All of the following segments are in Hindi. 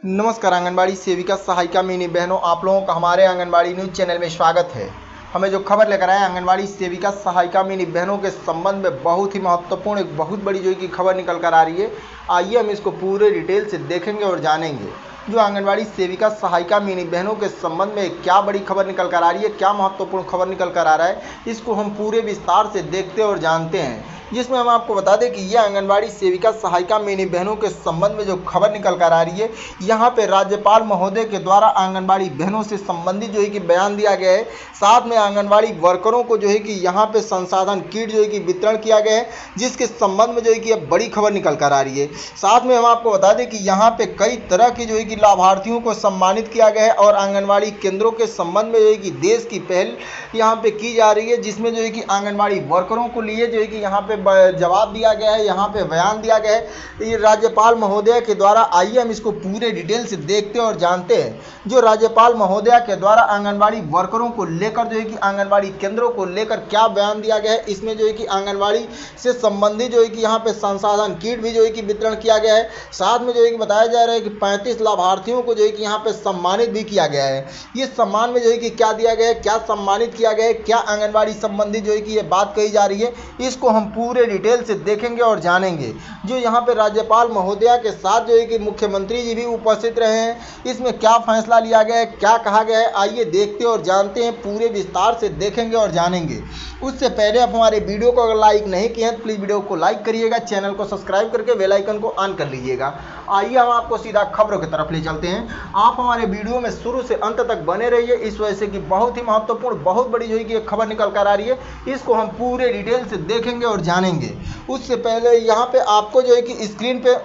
नमस्कार आंगनबाड़ी सेविका सहायिका मिनी बहनों, आप लोगों का हमारे आंगनबाड़ी न्यूज़ चैनल में स्वागत है। हमें जो खबर लेकर आए आंगनबाड़ी सेविका सहायिका मिनी बहनों के संबंध में बहुत ही महत्वपूर्ण एक बहुत बड़ी जो की खबर निकल कर आ रही है। आइए हम इसको पूरे डिटेल से देखेंगे और जानेंगे। जो आंगनबाड़ी सेविका सहायिका मिनी बहनों के संबंध में क्या बड़ी खबर निकल कर आ रही है, क्या महत्वपूर्ण खबर निकल कर आ रहा है, इसको हम पूरे विस्तार से देखते और जानते हैं। जिसमें हम आपको बता दें कि यह आंगनबाड़ी सेविका सहायिका मिनी बहनों के संबंध में जो खबर निकल कर आ रही है, यहाँ पे राज्यपाल महोदय के द्वारा आंगनबाड़ी बहनों से संबंधित जो है कि बयान दिया गया है। साथ में आंगनबाड़ी वर्करों को जो है कि यहाँ पे संसाधन किट जो है कि वितरण किया गया है, जिसके संबंध में जो है कि अब बड़ी खबर निकल कर आ रही है। साथ में हम आपको बता दें कि यहाँ पे कई तरह की जो है कि लाभार्थियों को सम्मानित किया गया है और आंगनबाड़ी केंद्रों के संबंध में जो है कि देश की पहल यहाँ पे की जा रही है, जिसमें जो है कि आंगनबाड़ी वर्करों को लिए जो है कि यहाँ पे जवाब दिया गया है, यहाँ पे बयान दिया गया है ये राज्यपाल महोदय के द्वारा। आइए हम इसको पूरे डिटेल से देखते और जानते हैं। जो राज्यपाल महोदय के द्वारा आंगनबाड़ी वर्करों को लेकर जो है कि आंगनबाड़ी केंद्रों को लेकर क्या बयान दिया गया है, इसमें जो है कि आंगनबाड़ी से संबंधित जो है कि यहाँ पे संसाधन किट भी जो है कि वितरण किया गया है। साथ में जो है कि बताया जा रहा है कि 35 लाभार्थियों को जो है कि यहाँ पे सम्मानित भी किया गया है। ये सम्मान में जो है कि क्या दिया गया है, क्या सम्मानित किया गया है, क्या आंगनबाड़ी संबंधित जो है कि ये बात कही जा रही है, इसको हम पूरे डिटेल से देखेंगे और जानेंगे। जो यहाँ पे राज्यपाल महोदया के साथ जो है कि मुख्यमंत्री जी भी उपस्थित रहे हैं, इसमें क्या फैसला लिया गया है, क्या कहा गया है, आइए देखते और जानते हैं, पूरे विस्तार से देखेंगे और जानेंगे। उससे पहले आप हमारे वीडियो को अगर लाइक नहीं किए हैं तो प्लीज़ वीडियो को लाइक करिएगा, चैनल को सब्सक्राइब करके बेल आइकन को ऑन कर लीजिएगा। आइए हम आपको सीधा खबरों की तरफ ले चलते हैं। आप हमारे वीडियो में शुरू से अंत तक बने रहिए, इस वजह से कि बहुत ही महत्वपूर्ण बहुत बड़ी जो है कि खबर निकल कर आ रही है, इसको हम पूरे डिटेल से देखेंगे और जानेंगे। उससे पहले यहाँ पे आपको जो है कि स्क्रीन पे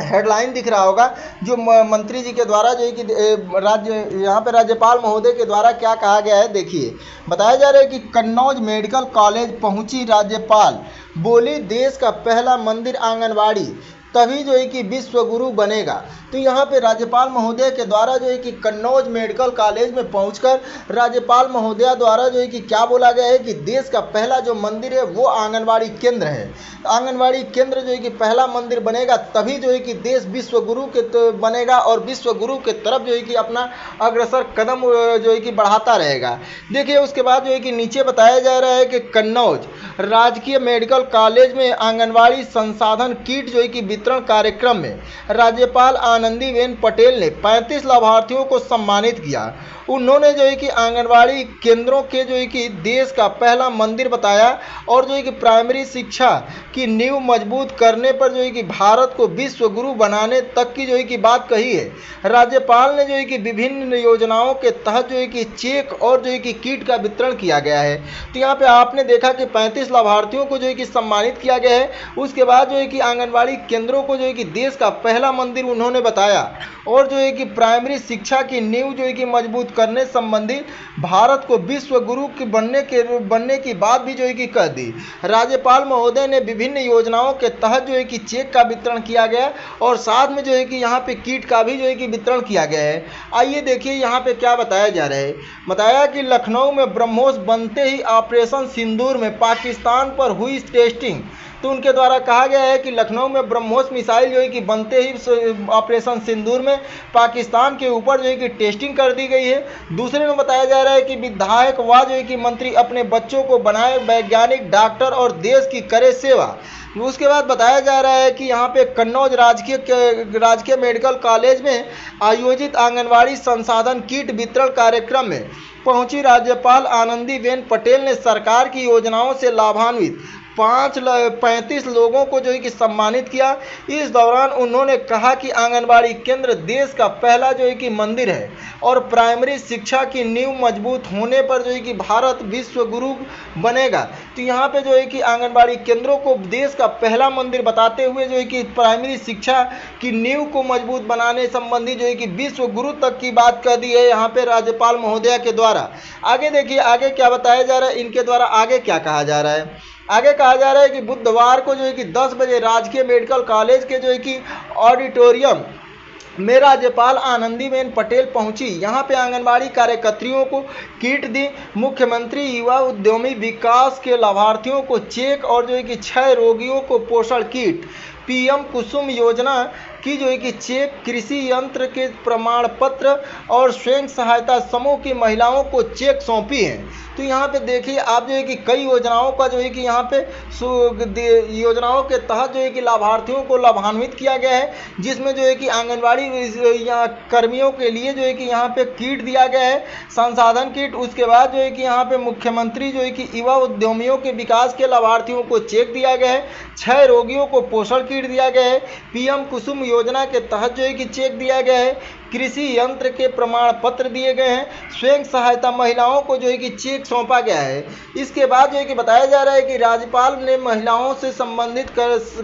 हेडलाइन दिख रहा होगा, जो मंत्री जी के द्वारा जो है कि यहाँ पे राज्यपाल महोदय के द्वारा क्या कहा गया है। देखिए, बताया जा रहा है कि कन्नौज मेडिकल कॉलेज पहुंची राज्यपाल, बोली देश का पहला मंदिर आंगनबाड़ी, तभी जो है कि विश्व गुरु बनेगा। तो यहाँ पे राज्यपाल महोदय के द्वारा जो है कि कन्नौज मेडिकल कॉलेज में पहुंचकर राज्यपाल महोदया द्वारा जो है कि क्या बोला गया है कि देश का पहला जो मंदिर है वो आंगनबाड़ी केंद्र है। आंगनबाड़ी केंद्र जो है कि पहला मंदिर बनेगा, तभी जो है कि देश विश्व गुरु के बनेगा और विश्व गुरु के तरफ जो है कि अपना अग्रसर कदम जो है कि बढ़ाता रहेगा। देखिए, उसके बाद जो है कि नीचे बताया जा रहा है कि कन्नौज राजकीय मेडिकल कॉलेज में आंगनबाड़ी संसाधन किट जो है कि वितरण कार्यक्रम में राज्यपाल आनंदीबेन पटेल ने 35 लाभार्थियों को सम्मानित किया। उन्होंने जो है कि आंगनबाड़ी केंद्रों के जो है कि देश का पहला मंदिर बताया और जो है कि प्राइमरी शिक्षा की नींव मजबूत करने पर जो है कि भारत को विश्व गुरु बनाने तक की जो है कि बात कही है। राज्यपाल ने जो है कि विभिन्न योजनाओं के तहत जो है कि चेक और जो है कि किट का वितरण किया गया है। तो यहाँ पे आपने देखा कि 35 लाभार्थियों को जो है कि सम्मानित किया गया है। उसके बाद जो है कि आंगनबाड़ी केंद्रों को जो है कि देश का पहला मंदिर उन्होंने बताया और जो है कि प्राइमरी शिक्षा की नींव जो है कि मजबूत करने संबंधी भारत को विश्व गुरु के बनने की बात भी जो है कि कह दी। राज्यपाल महोदय ने विभिन्न योजनाओं के तहत जो है कि चेक का वितरण किया गया और साथ में जो है कि यहाँ पे किट का भी जो है कि वितरण किया गया है। आइए देखिए यहाँ पे क्या बताया जा रहा है। बताया कि लखनऊ में ब्रह्मोस बनते ही ऑपरेशन सिंदूर में पाकिस्तान पर हुई टेस्टिंग। तो उनके द्वारा कहा गया है कि लखनऊ में ब्रह्मोस मिसाइल जो है कि बनते ही ऑपरेशन सिंदूर में पाकिस्तान के ऊपर जो है कि टेस्टिंग कर दी गई है। दूसरे में बताया जा रहा है कि विधायक व जो है कि मंत्री अपने बच्चों को बनाए वैज्ञानिक, डॉक्टर और देश की करे सेवा। उसके बाद बताया जा रहा है कि यहाँ पे कन्नौज राजकीय मेडिकल कॉलेज में आयोजित आंगनबाड़ी संसाधन किट वितरण कार्यक्रम में पहुंची राज्यपाल आनंदीबेन पटेल ने सरकार की योजनाओं से लाभान्वित 35 लोगों को जो है कि सम्मानित किया। इस दौरान उन्होंने कहा कि आंगनबाड़ी केंद्र देश का पहला जो है कि मंदिर है और प्राइमरी शिक्षा की नींव मजबूत होने पर जो है कि भारत विश्व गुरु बनेगा। तो यहाँ पे जो है कि आंगनबाड़ी केंद्रों को देश का पहला मंदिर बताते हुए जो है कि प्राइमरी शिक्षा की नींव को मजबूत बनाने संबंधी जो है कि विश्व गुरु तक की बात कह दी है यहाँ पे राज्यपाल महोदया के द्वारा। आगे देखिए, आगे क्या बताया जा रहा है, इनके द्वारा आगे क्या कहा जा रहा है। आगे कहा जा रहा है कि बुधवार को जो है कि 10 बजे राजकीय मेडिकल कॉलेज के जो है कि ऑडिटोरियम में राज्यपाल आनंदीबेन पटेल पहुंची। यहां पे आंगनबाड़ी कार्यकर्तियों को किट दी। मुख्यमंत्री युवा उद्यमी विकास के लाभार्थियों को चेक और जो है कि 6 रोगियों को पोषण किट, पीएम कुसुम योजना की जो है कि चेक, कृषि यंत्र के प्रमाण पत्र और स्वयं सहायता समूह की महिलाओं को चेक सौंपी है। तो यहाँ पे देखिए आप जो है कि कई योजनाओं का जो है कि यहाँ पे योजनाओं के तहत जो है कि लाभार्थियों को लाभान्वित किया गया है, जिसमें जो है कि आंगनबाड़ी यहाँ कर्मियों के लिए जो है कि यहाँ पे किट दिया गया है, संसाधन किट। उसके बाद जो है कि यहाँ पे मुख्यमंत्री जो है कि युवा उद्यमियों के विकास के लाभार्थियों को चेक दिया गया है, 6 रोगियों को पोषण किट दिया गया है, पीएम कुसुम योजना के तहत जो है कि चेक दिया गया है, कृषि यंत्र के प्रमाण पत्र दिए गए हैं, स्वयं सहायता महिलाओं को जो है कि चेक सौंपा गया है। इसके बाद जो है कि बताया जा रहा है कि राज्यपाल ने महिलाओं से संबंधित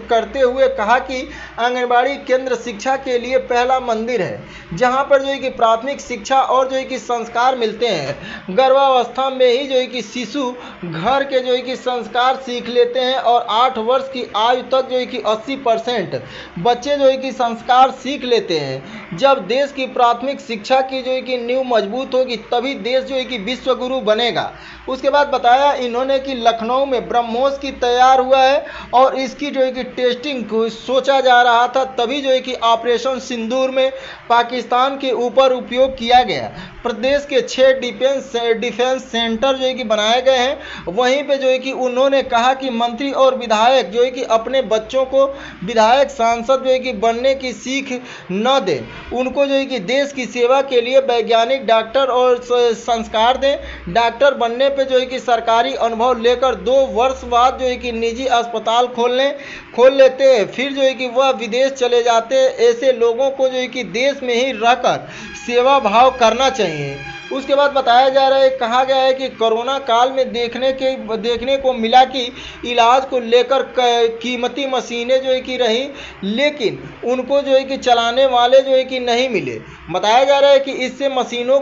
करते हुए कहा कि आंगनबाड़ी केंद्र शिक्षा के लिए पहला मंदिर है, जहां पर जो है कि प्राथमिक शिक्षा और जो है कि संस्कार मिलते हैं। गर्भावस्था में ही जो है कि शिशु घर के जो है कि संस्कार सीख लेते हैं और 8 वर्ष की आयु तक जो है कि 80% बच्चे जो है कि संस्कार सीख लेते हैं। जब देश की प्राथमिक शिक्षा की जो है कि नींव मजबूत होगी तभी देश जो है कि विश्व गुरु बनेगा। उसके बाद बताया इन्होंने कि लखनऊ में ब्रह्मोस की तैयार हुआ है और इसकी जो है कि टेस्टिंग को सोचा जा रहा था, तभी जो है कि ऑपरेशन सिंदूर में पाकिस्तान के ऊपर उपयोग किया गया। प्रदेश के 6 डिफेंस सेंटर जो है कि बनाए गए हैं। वहीं पे जो है कि उन्होंने कहा कि मंत्री और विधायक जो है कि अपने बच्चों को विधायक सांसद जो है कि बनने की सीख न दें, उनको जो है कि देश की सेवा के लिए वैज्ञानिक डॉक्टर और संस्कार दें। डॉक्टर बनने पे जो है कि सरकारी अनुभव लेकर 2 वर्ष बाद जो है कि निजी अस्पताल खोल लेते हैं, फिर जो है कि वह विदेश चले जाते हैं। ऐसे लोगों को जो है कि देश में ही रहकर सेवा भाव करना चाहिए। उसके बाद बताया जा रहा है, कहा गया है कि कोरोना काल में देखने को मिला कि इलाज को लेकर कीमती मशीनें जो है कि रही, लेकिन उनको जो है कि चलाने वाले जो है कि नहीं मिले। बताया जा रहा है कि इससे मशीनों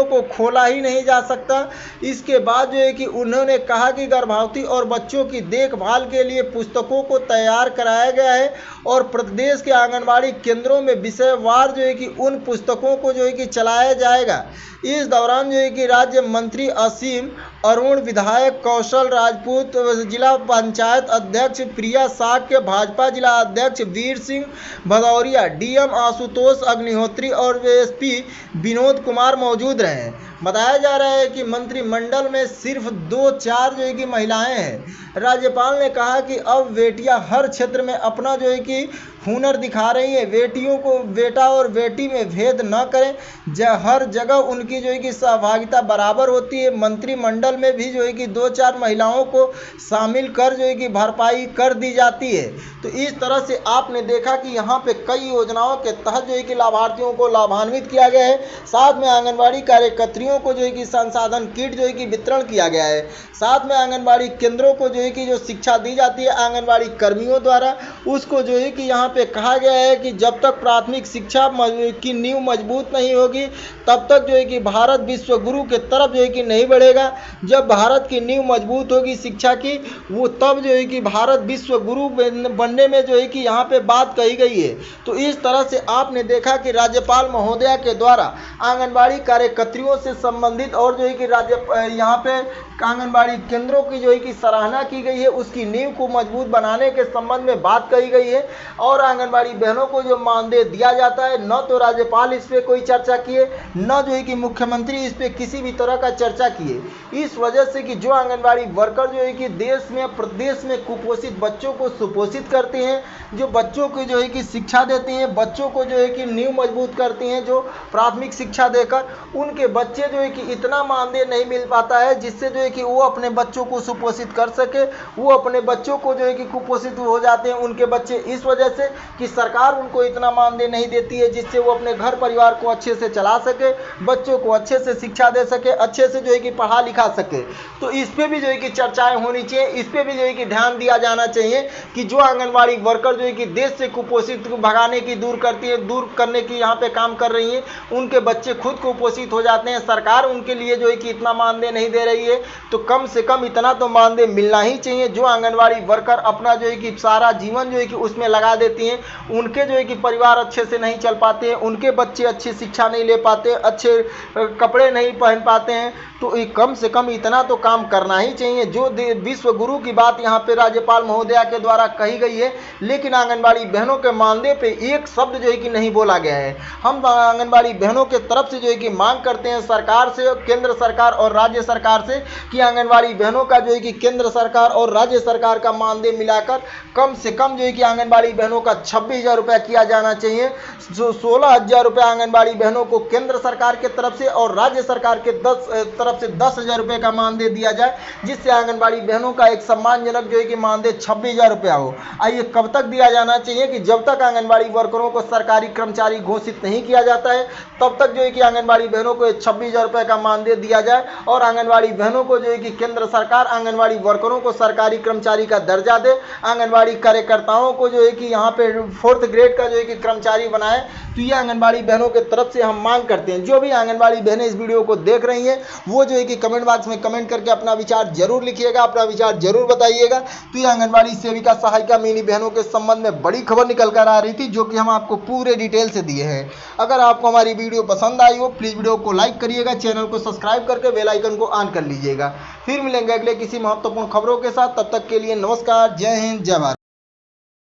को खोला ही नहीं जा सकता। इसके बाद जो है कि उन्होंने कहा कि गर्भवती और बच्चों की देखभाल के लिए पुस्तकों को तैयार कराया गया है और प्रदेश के आंगनबाड़ी केंद्रों में विषयवार जो है कि उन पुस्तकों को जो है कि चलाया जाएगा। इस दौरान जो है कि राज्य मंत्री असीम अरुण, विधायक कौशल राजपूत, जिला पंचायत अध्यक्ष प्रिया साग के भाजपा जिला अध्यक्ष वीर सिंह भदौरिया, डीएम आशुतोष अग्निहोत्री और एसपी विनोद कुमार मौजूद रहे। बताया जा रहा है कि मंत्रिमंडल में सिर्फ 2-4 जो है कि महिलाएं हैं। राज्यपाल ने कहा कि अब बेटियां हर क्षेत्र में अपना जो है कि हुनर दिखा रही है। बेटियों को बेटा और बेटी में भेद न करें, हर जगह उनकी जो है कि सहभागिता बराबर होती है। मंत्रिमंडल में भी जो है कि 2-4 महिलाओं को शामिल कर जो है कि भरपाई कर दी जाती है। तो इस तरह से आपने देखा कि यहाँ पे कई योजनाओं के तहत जो है कि लाभार्थियों को लाभान्वित किया गया है। साथ में आंगनबाड़ी कार्यकर्त्रियों को जो है कि संसाधन किट जो है कि वितरण किया गया है। साथ में आंगनबाड़ी केंद्रों को जो है कि जो शिक्षा दी जाती है आंगनबाड़ी कर्मियों द्वारा, उसको जो है कि यहाँ पे कहा गया है कि जब तक प्राथमिक शिक्षा की नींव मजबूत नहीं होगी तब तक जो है कि भारत विश्व गुरु के तरफ जो है कि नहीं बढ़ेगा। जब भारत की नींव मजबूत होगी शिक्षा की, वो तब जो है कि भारत विश्व गुरु बनने में जो है कि यहाँ पे बात कही गई है। तो इस तरह से आपने देखा कि राज्यपाल महोदया के द्वारा आंगनबाड़ी कार्यकर्त्रियों से संबंधित और जो है कि यहाँ पे आंगनबाड़ी केंद्रों की जो है कि सराहना की गई है, उसकी नींव को मजबूत बनाने के संबंध में बात कही गई है। और आंगनबाड़ी बहनों को जो मानदेय दिया जाता है, न तो राज्यपाल इस पे कोई चर्चा किए, न जो है कि मुख्यमंत्री इस पे किसी भी तरह का चर्चा किए। इस वजह से कि जो आंगनबाड़ी वर्कर जो है कि देश में प्रदेश में कुपोषित बच्चों को सुपोषित करते हैं, जो बच्चों को जो है कि शिक्षा देती हैं, बच्चों को जो है कि नींव मजबूत करती हैं, जो प्राथमिक शिक्षा देकर उनके बच्चे जो है कि इतना मानदेय नहीं मिल पाता है जिससे जो है कि वो अपने बच्चों को सुपोषित कर सके। वो अपने बच्चों को जो है कि कुपोषित हो जाते हैं उनके बच्चे, इस वजह से कि सरकार उनको इतना मानदेय नहीं देती है जिससे वो अपने घर परिवार को अच्छे से चला सके, बच्चों को अच्छे से शिक्षा दे सके, अच्छे से जो है कि पढ़ा लिखा सके। तो इस पे भी जो है कि चर्चाएं होनी चाहिए, इस पे भी जो है कि ध्यान दिया जाना चाहिए कि जो आंगनबाड़ी वर्कर जो है कि देश से कुपोषित भगाने की दूर करने की यहाँ पे काम कर रही है, उनके बच्चे खुद कुपोषित हो जाते हैं। सरकार उनके लिए जो है कि इतना मानदेय नहीं दे रही है, तो कम से कम इतना तो मानदेय मिलना ही चाहिए। जो आंगनबाड़ी वर्कर अपना जो है कि सारा जीवन जो है कि उसमें लगा देती होती हैं, उनके जो है कि परिवार अच्छे से नहीं चल पाते हैं, उनके बच्चे अच्छी शिक्षा नहीं ले पाते, अच्छे कपड़े नहीं पहन पाते हैं। तो कम से कम इतना तो काम करना ही चाहिए। जो विश्व गुरु की बात यहाँ पे राज्यपाल महोदया के द्वारा कही गई है, लेकिन आंगनबाड़ी बहनों के मानदेय पे एक शब्द जो है कि नहीं बोला गया है। हम आंगनबाड़ी बहनों के तरफ से जो है कि मांग करते हैं सरकार से, केंद्र सरकार और राज्य सरकार से, कि आंगनबाड़ी बहनों का जो है कि केंद्र सरकार और राज्य सरकार का मानदेय मिलाकर कम से कम जो है कि आंगनबाड़ी बहनों का 26,000 रुपया किया जाना चाहिए। जो 16,000 रुपया आंगनबाड़ी बहनों को केंद्र सरकार के तरफ से और राज्य सरकार के तरफ से 10,000 रुपये का मानदेय दिया जाए, जिससे आंगनबाड़ी बहनों का एक सम्मानजनक जो है कि मानदेय 26,000 रुपया हो। आइए, कब तक दिया जाना चाहिए? कि जब तक आंगनबाड़ी वर्करों को सरकारी कर्मचारी घोषित नहीं किया जाता है, तब तक जो है कि आंगनबाड़ी बहनों को 26,000 रुपये का मानदेय दिया जाए और आंगनबाड़ी बहनों को जो है कि केंद्र सरकार आंगनबाड़ी वर्करों को सरकारी कर्मचारी का दर्जा दे, आंगनबाड़ी कार्यकर्ताओं को जो है कि यहाँ पे 4th ग्रेड का जो है कि कर्मचारी बनाए। तो ये आंगनबाड़ी बहनों के तरफ से हम मांग करते हैं। जो भी आंगनबाड़ी बहनें इस वीडियो को देख रही हैं, वो जो है कि कमेंट बॉक्स में कमेंट करके अपना विचार जरूर लिखिएगा, अपना विचार जरूर बताइएगा। तो ये आंगनबाड़ी सेविका सहायिका मिनी बहनों के संबंध में बड़ी खबर निकल कर आ रही थी, जो कि हम आपको पूरे डिटेल से दिए हैं। अगर आपको हमारी वीडियो पसंद आई हो, प्लीज़ वीडियो को लाइक करिएगा, चैनल को सब्सक्राइब करके बेल आइकन को ऑन कर लीजिएगा। फिर मिलेंगे अगले किसी महत्वपूर्ण खबरों के साथ। तब तक के लिए नमस्कार, जय हिंद, जय भारत।